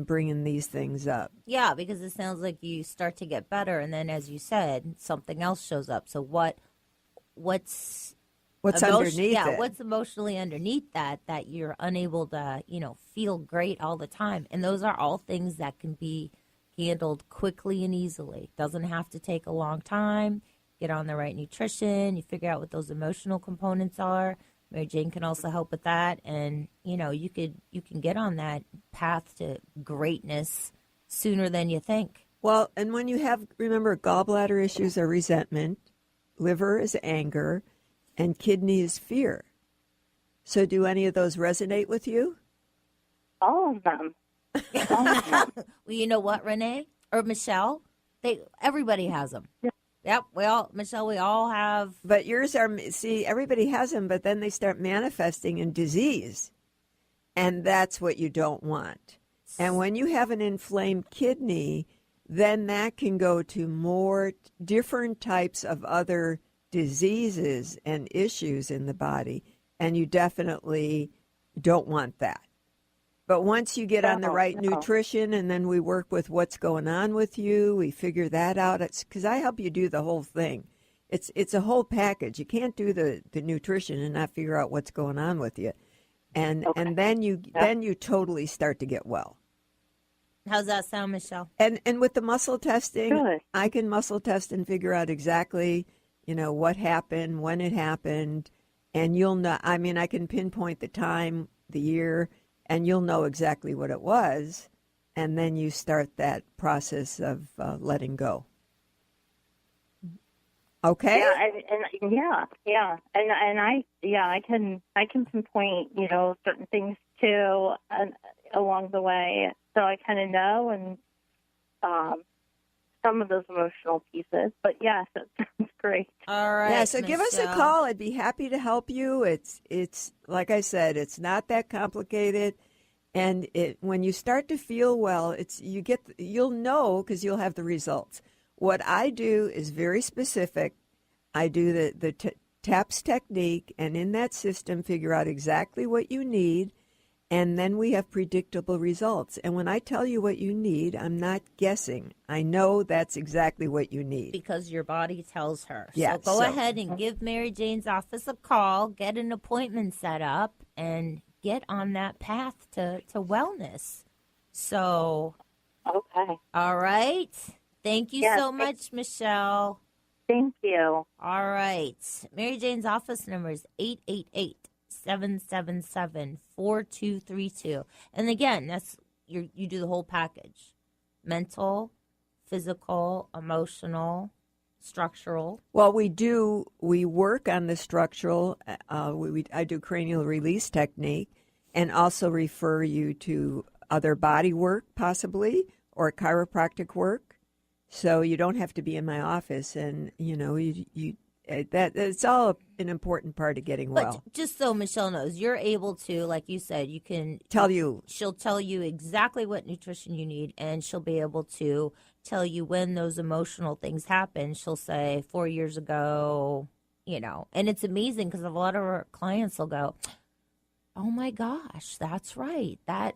Speaker 3: bringing these things up.
Speaker 1: Yeah, because it sounds like you start to get better, and then, as you said, something else shows up. So what's
Speaker 3: underneath it?
Speaker 1: What's emotionally underneath that you're unable to, feel great all the time? And those are all things that can handled quickly and easily. Doesn't have to take a long time. Get on the right nutrition. You figure out what those emotional components are. Mary Jane can also help with that, and you can get on that path to greatness sooner than you think.
Speaker 3: Well, and when you have, remember, gallbladder issues are resentment, liver is anger, and kidney is fear. So do any of those resonate with you?
Speaker 17: All of them.
Speaker 1: Well, you know what, Renee or Michelle? Everybody has them.
Speaker 17: Yeah.
Speaker 1: Yep. Well, Michelle, we all have.
Speaker 3: But yours are, see, everybody has them, but then they start manifesting in disease. And that's what you don't want. And when you have an inflamed kidney, then that can go to more different types of other diseases and issues in the body. And you definitely don't want that. But once you get on the right nutrition, and then we work with what's going on with you, we figure that out. It's because I help you do the whole thing. It's a whole package. You can't do the nutrition and not figure out what's going on with you, and then you totally start to get well.
Speaker 1: How's that sound, Michelle?
Speaker 3: And with the muscle testing,
Speaker 17: Good.
Speaker 3: I can muscle test and figure out exactly what happened, when it happened, and you'll know. I mean, I can pinpoint the time, the year. And you'll know exactly what it was, and then you start that process of letting go. Okay.
Speaker 17: Yeah, and I can pinpoint certain things too along the way, so I kind of know and some of those emotional pieces. But yes, that sounds great.
Speaker 1: All right.
Speaker 3: Yeah, so give us a call. I'd be happy to help you. It's like I said, it's not that complicated. And when you start to feel well, you'll know because you'll have the results. What I do is very specific. I do the TAPS technique, and in that system, figure out exactly what you need. And then we have predictable results. And when I tell you what you need, I'm not guessing. I know that's exactly what you need.
Speaker 1: Because your body tells her.
Speaker 3: Yeah,
Speaker 1: so go ahead and give Mary Jane's office a call, get an appointment set up, and get on that path to wellness. So.
Speaker 17: Okay.
Speaker 1: All right. Thank you so much, Michelle.
Speaker 17: Thank you.
Speaker 1: All right. Mary Jane's office number is 888-777-4232. And again, that's you do the whole package. Mental, physical, emotional, structural.
Speaker 3: Well, we work on the structural. I do cranial release technique and also refer you to other body work possibly or chiropractic work. So you don't have to be in my office, and it's all an important part of getting well.
Speaker 1: But just so Michelle knows, you're able to, like you said, you can
Speaker 3: tell you.
Speaker 1: She'll tell you exactly what nutrition you need, and she'll be able to tell you when those emotional things happen. She'll say 4 years ago, and it's amazing because a lot of our clients will go, "Oh my gosh, that's right. That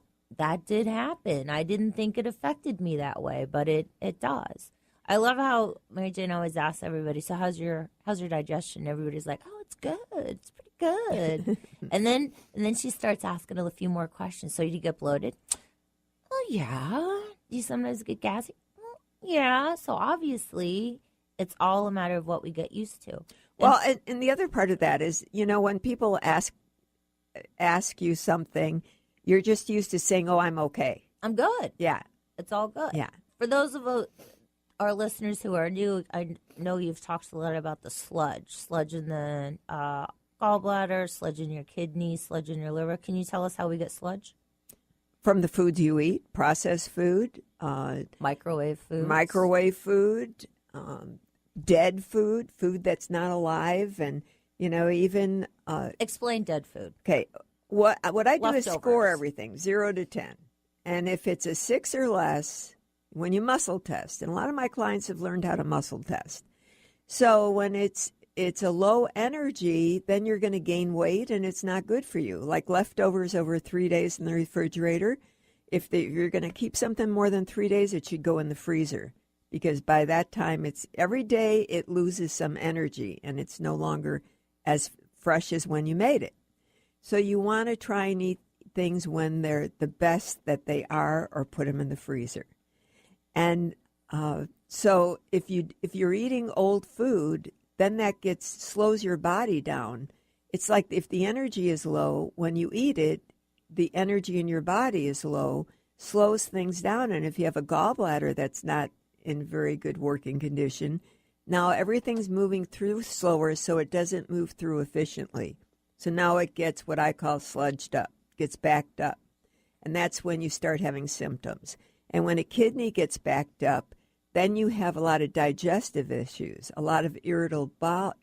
Speaker 1: did happen. I didn't think it affected me that way, but it does." I love how Mary Jane always asks everybody, "So how's your digestion?" Everybody's like, "Oh, it's good. It's pretty good." and then she starts asking a few more questions. "So you get bloated?" "Oh yeah." "Do you sometimes get gassy?" "Yeah." So obviously, it's all a matter of what we get used to.
Speaker 3: Well, and the other part of that is, when people ask you something, you're just used to saying, "Oh, I'm okay.
Speaker 1: I'm good."
Speaker 3: Yeah.
Speaker 1: It's all good.
Speaker 3: Yeah.
Speaker 1: For those of our listeners who are new, I know you've talked a lot about the sludge in the gallbladder, sludge in your kidney, sludge in your liver. Can you tell us how we get sludge?
Speaker 3: From the foods you eat, processed food,
Speaker 1: microwave
Speaker 3: food, dead food that's not alive, and even
Speaker 1: explain dead food.
Speaker 3: Okay, what I do
Speaker 1: Leftovers.
Speaker 3: is score everything 0 to 10, and if it's a 6 or less, when you muscle test, and a lot of my clients have learned how to muscle test. So when it's a low energy, then you're going to gain weight, and it's not good for you. Like leftovers over 3 days in the refrigerator, if you're going to keep something more than 3 days, it should go in the freezer, because by that time, every day it loses some energy, and it's no longer as fresh as when you made it. So you want to try and eat things when they're the best that they are, or put them in the freezer. And so if you're eating old food, then that slows your body down. It's like if the energy is low, when you eat it, the energy in your body is low, slows things down. And if you have a gallbladder that's not in very good working condition, now everything's moving through slower, so it doesn't move through efficiently. So now it gets what I call sludged up, gets backed up. And that's when you start having symptoms. And when a kidney gets backed up, then you have a lot of digestive issues, a lot of irritable bowel,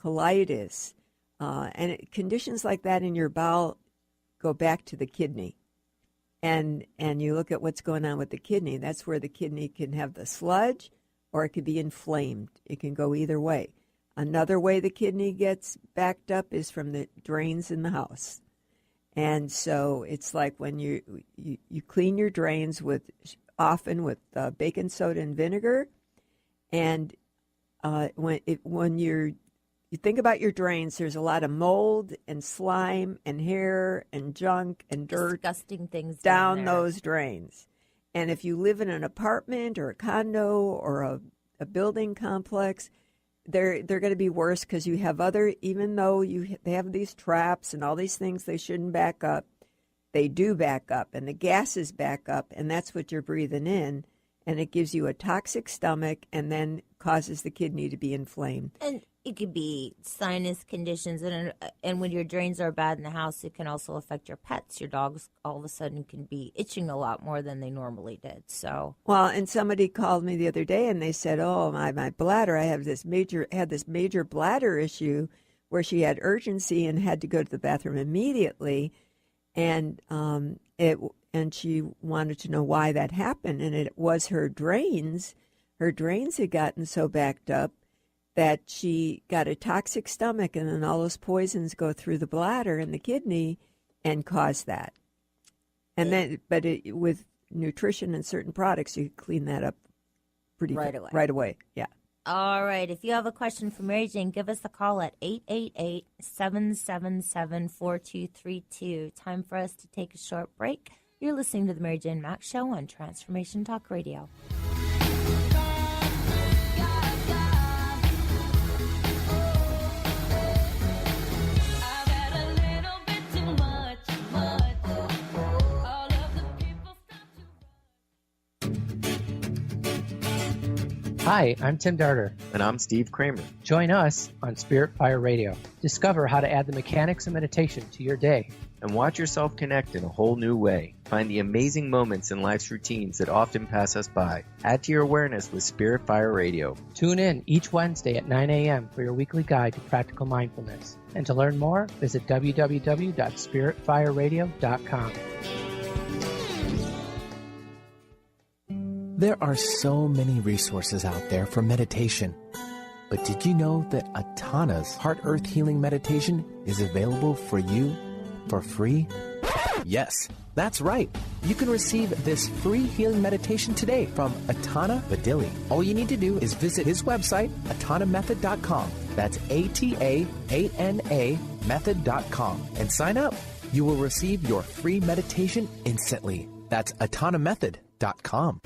Speaker 3: colitis, and conditions like that in your bowel go back to the kidney. And you look at what's going on with the kidney. That's where the kidney can have the sludge, or it could be inflamed. It can go either way. Another way the kidney gets backed up is from the drains in the house. And so it's like when you clean your drains often with baking soda and vinegar, and when you think about your drains, there's a lot of mold and slime and hair and junk and dirt,
Speaker 1: disgusting things
Speaker 3: down those drains. And if you live in an apartment or a condo or a building complex, they're going to be worse because you have even though they have these traps and all these things they shouldn't back up, they do back up, and the gases back up, and that's what you're breathing in, and it gives you a toxic stomach and then causes the kidney to be inflamed.
Speaker 1: And it could be sinus conditions, and when your drains are bad in the house, it can also affect your pets. Your dogs all of a sudden can be itching a lot more than they normally did. So
Speaker 3: well, and somebody called me the other day and they said, "Oh, my bladder! I had this major bladder issue where she had urgency and had to go to the bathroom immediately, and she wanted to know why that happened, and it was her drains. Her drains had gotten so backed up that she got a toxic stomach, and then all those poisons go through the bladder and the kidney and cause that. And then, with nutrition and certain products, you clean that up right away. Yeah.
Speaker 1: All right. If you have a question for Mary Jane, give us a call at 888-777-4232. Time for us to take a short break. You're listening to the Mary Jane Mack Show on Transformation Talk Radio.
Speaker 18: Hi, I'm Tim Darter.
Speaker 19: And I'm Steve Kramer.
Speaker 18: Join us on Spirit Fire Radio. Discover how to add the mechanics of meditation to your day.
Speaker 19: And watch yourself connect in a whole new way. Find the amazing moments in life's routines that often pass us by. Add to your awareness with Spirit Fire Radio.
Speaker 18: Tune in each Wednesday at 9 a.m. for your weekly guide to practical mindfulness. And to learn more, visit www.spiritfireradio.com.
Speaker 20: There are so many resources out there for meditation. But did you know that Atana's Heart Earth Healing Meditation is available for you for free? Yes, that's right. You can receive this free healing meditation today from Atana Badili. All you need to do is visit his website, atanamethod.com. That's ATAANA method.com, and sign up. You will receive your free meditation instantly. That's atanamethod.com.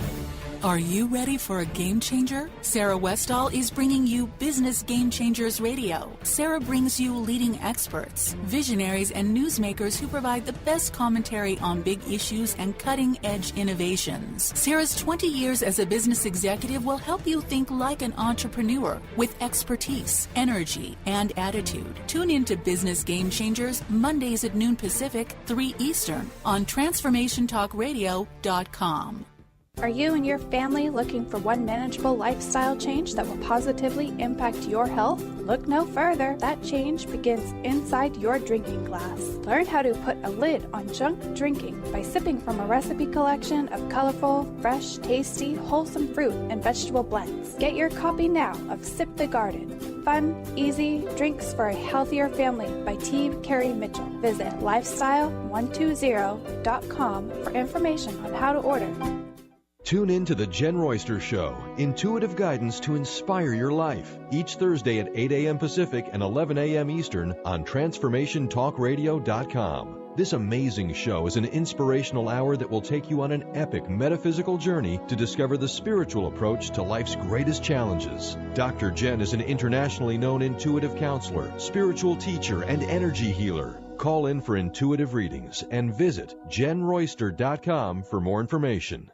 Speaker 11: Are you ready for a game changer? Sarah Westall is bringing you Business Game Changers Radio. Sarah brings you leading experts, visionaries, and newsmakers who provide the best commentary on big issues and cutting-edge innovations. Sarah's 20 years as a business executive will help you think like an entrepreneur with expertise, energy, and attitude. Tune in to Business Game Changers Mondays at noon Pacific, 3 Eastern on TransformationTalkRadio.com.
Speaker 7: Are you and your family looking for one manageable lifestyle change that will positively impact your health? Look no further. That change begins inside your drinking glass. Learn how to put a lid on junk drinking by sipping from a recipe collection of colorful, fresh, tasty, wholesome fruit and vegetable blends. Get your copy now of Sip the Garden. Fun, easy drinks for a healthier family by T. Carey Mitchell. Visit lifestyle120.com for information on how to order.
Speaker 21: Tune in to The Jen Royster Show, intuitive guidance to inspire your life, each Thursday at 8 a.m. Pacific and 11 a.m. Eastern on TransformationTalkRadio.com. This amazing show is an inspirational hour that will take you on an epic metaphysical journey to discover the spiritual approach to life's greatest challenges. Dr. Jen is an internationally known intuitive counselor, spiritual teacher, and energy healer. Call in for intuitive readings and visit jenroyster.com for more information.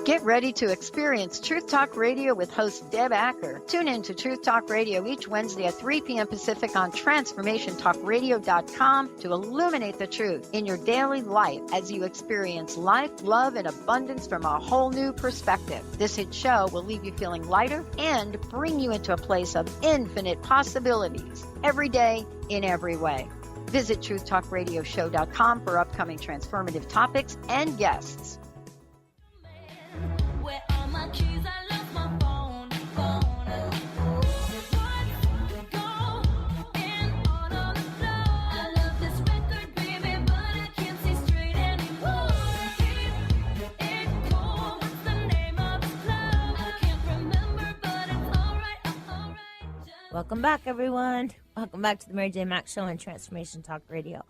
Speaker 8: Get ready to experience Truth Talk Radio with host Deb Acker. Tune in to Truth Talk Radio each Wednesday at 3 p.m. Pacific on TransformationTalkRadio.com to illuminate the truth in your daily life as you experience life, love, and abundance from a whole new perspective. This hit show will leave you feeling lighter and bring you into a place of infinite possibilities every day in every way. Visit TruthTalkRadioshow.com for upcoming transformative topics and guests.
Speaker 1: Welcome back, everyone. Welcome back to the Mary Jane Mack Show on Transformation Talk Radio.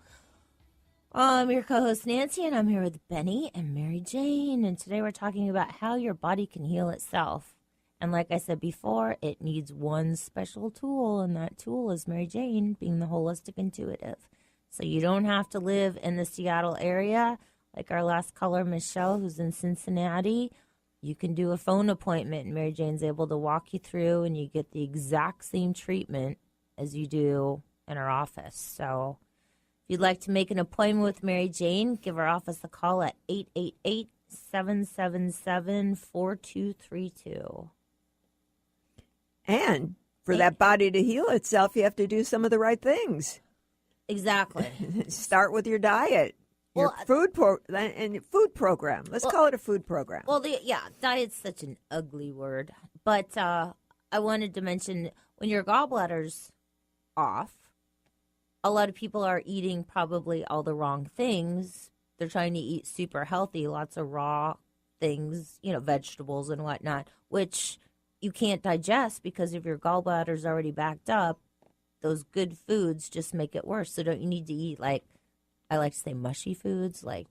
Speaker 1: I'm your co-host, Nancy, and I'm here with Benny and Mary Jane. And today we're talking about how your body can heal itself. And like I said before, it needs one special tool, and that tool is Mary Jane, being the holistic intuitive. So you don't have to live in the Seattle area, like our last caller, Michelle, who's in Cincinnati. You can do a phone appointment, and Mary Jane's able to walk you through, and you get the exact same treatment as you do in our office. So if you'd like to make an appointment with Mary Jane, give our office a call at 888-777-4232.
Speaker 3: And for that body to heal itself, you have to do some of the right things.
Speaker 1: Exactly.
Speaker 3: Start with your diet. Your food program. Let's call it a food program.
Speaker 1: Well, diet's such an ugly word. But I wanted to mention, when your gallbladder's off, a lot of people are eating probably all the wrong things. They're trying to eat super healthy, lots of raw things, vegetables and whatnot, which you can't digest because if your gallbladder's already backed up, those good foods just make it worse. So don't you need to eat, I like to say mushy foods, no.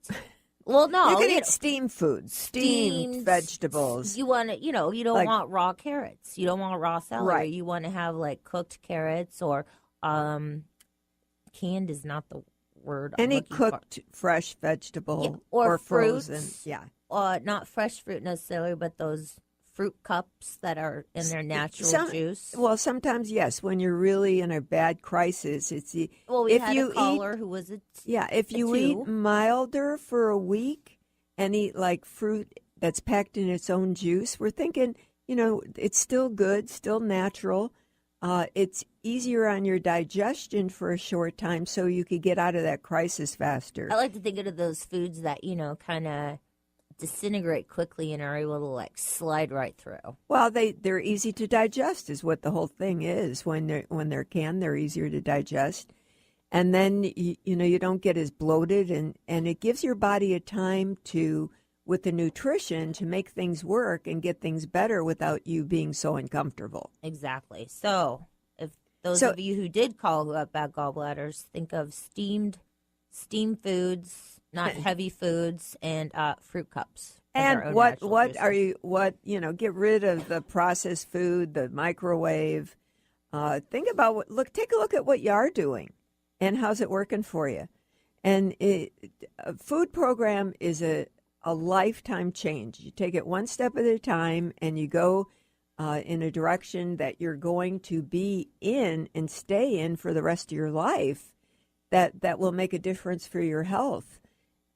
Speaker 3: You can eat steamed foods, steamed vegetables.
Speaker 1: You want to, you don't want raw carrots. You don't want raw celery.
Speaker 3: Right.
Speaker 1: You want to have cooked carrots or canned is not the word.
Speaker 3: Any cooked fresh vegetable
Speaker 1: or
Speaker 3: frozen.
Speaker 1: Fruits, not fresh fruit necessarily, but those fruit cups that are in their natural juice.
Speaker 3: Well, sometimes, yes. When you're really in a bad crisis, it's
Speaker 1: we had a caller who was
Speaker 3: if you eat milder for a week and eat fruit that's packed in its own juice, we're thinking, it's still good, still natural. It's easier on your digestion for a short time, so you could get out of that crisis faster.
Speaker 1: I like to think of those foods that kind of disintegrate quickly and are able to slide right through.
Speaker 3: Well, they're easy to digest is what the whole thing is. When they're canned, they're easier to digest, and then you don't get as bloated, and it gives your body a time to, with the nutrition, to make things work and get things better without you being so uncomfortable.
Speaker 1: Exactly. So if those of you who did call who have bad gallbladders, think of steamed foods, not heavy foods, and fruit cups.
Speaker 3: And get rid of the processed food, the microwave. Take a look at what you are doing and how's it working for you. And a food program is a lifetime change. You take it one step at a time and you go in a direction that you're going to be in and stay in for the rest of your life that will make a difference for your health.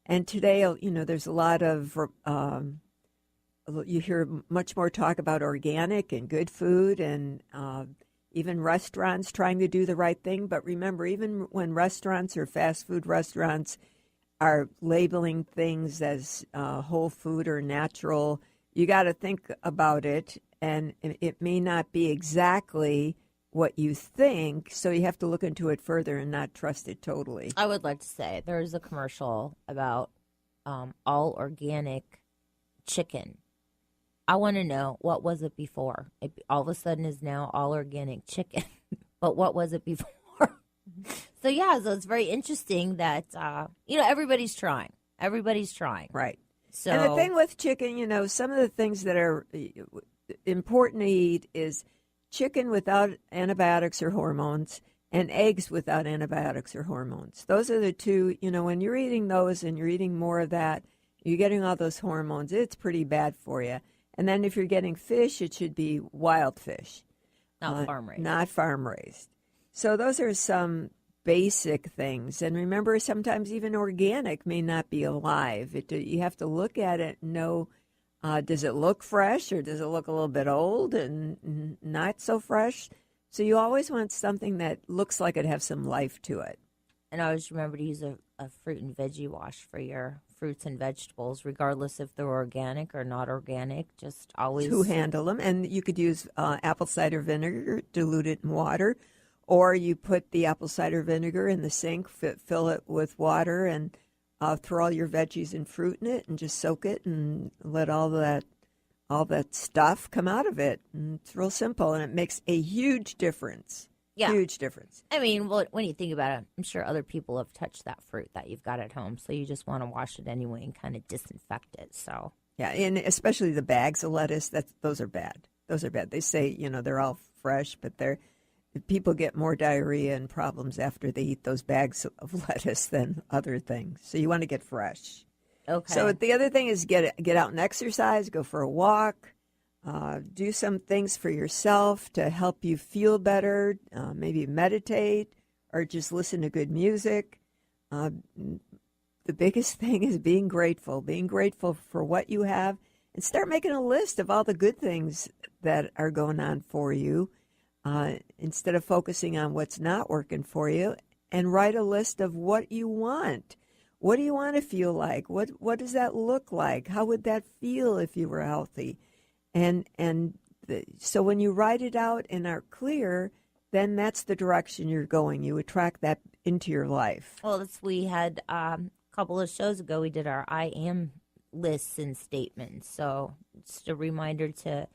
Speaker 3: And today, there's a lot of, you hear much more talk about organic and good food and even restaurants trying to do the right thing. But remember, even when restaurants or fast food restaurants are labeling things as whole food or natural, you got to think about it. And it may not be exactly what you think, so you have to look into it further and not trust it totally.
Speaker 1: I would like to say there's a commercial about all organic chicken. I want to know, what was it before? It all of a sudden is now all organic chicken. But what was it before? So it's very interesting that everybody's trying. Everybody's trying.
Speaker 3: Right.
Speaker 1: So
Speaker 3: and the thing with chicken, some of the things that are important to eat is chicken without antibiotics or hormones, and eggs without antibiotics or hormones. Those are the two. When you're eating those and you're eating more of that, you're getting all those hormones. It's pretty bad for you. And then if you're getting fish, it should be wild fish,
Speaker 1: not farm raised.
Speaker 3: Not farm raised. So those are some basic things. And remember, sometimes even organic may not be alive. You have to look at it and know, does it look fresh or does it look a little bit old and not so fresh? So you always want something that looks like it has some life to it.
Speaker 1: And always remember to use a fruit and veggie wash for your fruits and vegetables, regardless if they're organic or not organic. Just always
Speaker 3: to handle them. And you could use apple cider vinegar, dilute it in water. Or you put the apple cider vinegar in the sink, fill it with water, and throw all your veggies and fruit in it, and just soak it and let all that stuff come out of it. And it's real simple, and it makes a huge difference.
Speaker 1: Yeah.
Speaker 3: Huge difference.
Speaker 1: I mean, when you think about it, I'm sure other people have touched that fruit that you've got at home, so you just want to wash it anyway and kind of disinfect it. So
Speaker 3: yeah, and especially the bags of lettuce, those are bad. Those are bad. They say, they're all fresh, but people get more diarrhea and problems after they eat those bags of lettuce than other things. So you want to get fresh.
Speaker 1: Okay.
Speaker 3: So the other thing is get out and exercise, go for a walk, do some things for yourself to help you feel better, maybe meditate or just listen to good music. The biggest thing is being grateful for what you have, and start making a list of all the good things that are going on for you. Instead of focusing on what's not working for you, and write a list of what you want. What do you want to feel like? What does that look like? How would that feel if you were healthy? So when you write it out and are clear, then that's the direction you're going. You attract that into your life.
Speaker 1: Well, we had a couple of shows ago, we did our I am lists and statements. So it's a reminder to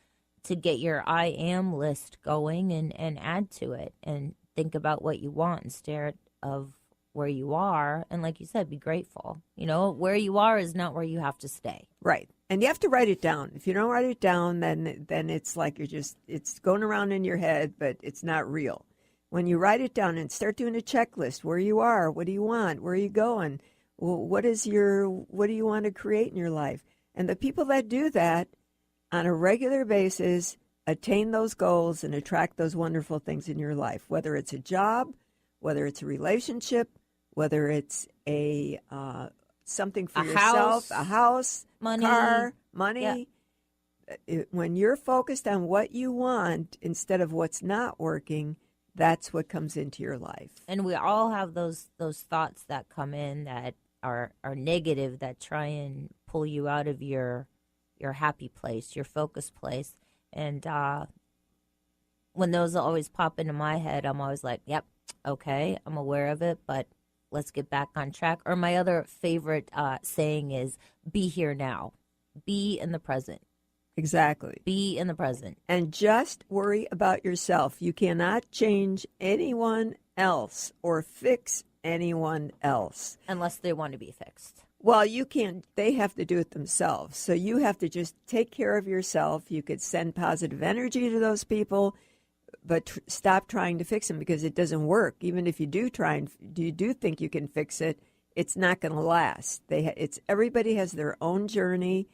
Speaker 1: get your I am list going and add to it and think about what you want instead of where you are. And like you said, be grateful. Where you are is not where you have to stay.
Speaker 3: Right. And you have to write it down. If you don't write it down, then it's like it's going around in your head, but it's not real. When you write it down and start doing a checklist, where you are, what do you want, where are you going, what do you want to create in your life? And the people that do that on a regular basis attain those goals and attract those wonderful things in your life, whether it's a job, whether it's a relationship, whether it's something for yourself, a house,
Speaker 1: money,
Speaker 3: car, money.
Speaker 1: Yeah.
Speaker 3: When you're focused on what you want instead of what's not working, that's what comes into your life.
Speaker 1: And we all have those thoughts that come in that are negative, that try and pull you out of your happy place, your focused place. And when those always pop into my head, I'm always like, yep, okay, I'm aware of it, but let's get back on track. Or my other favorite saying is, be here now. Be in the present.
Speaker 3: Exactly.
Speaker 1: Be in the present.
Speaker 3: And just worry about yourself. You cannot change anyone else or fix anyone else.
Speaker 1: Unless they want to be fixed.
Speaker 3: Well, you can't. They have to do it themselves. So you have to just take care of yourself. You could send positive energy to those people, but stop trying to fix them because it doesn't work. Even if you do you do think you can fix it, it's not going to last. Everybody has their own journey,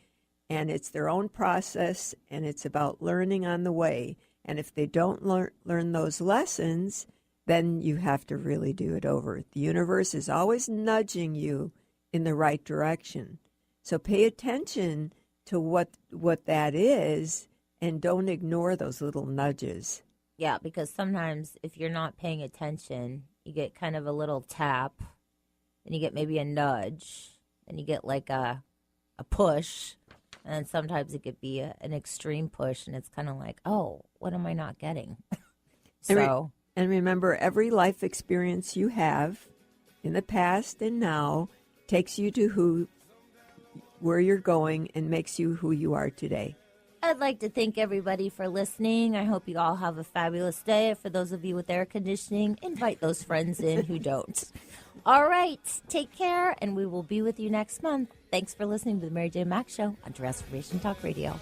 Speaker 3: and it's their own process, and it's about learning on the way. And if they don't learn those lessons, then you have to really do it over. The universe is always nudging you in the right direction. So pay attention to what that is, and don't ignore those little nudges.
Speaker 1: Yeah, because sometimes if you're not paying attention, you get kind of a little tap, and you get maybe a nudge, and you get like a push, and sometimes it could be an extreme push, and it's kind of like, oh, what am I not getting?
Speaker 3: And remember, every life experience you have in the past and now takes you to where you're going and makes you who you are today.
Speaker 1: I'd like to thank everybody for listening. I hope you all have a fabulous day. For those of you with air conditioning, invite those friends in who don't. All right, take care, and we will be with you next month. Thanks for listening to the Mary Jane Mack Show on Transformation Talk Radio.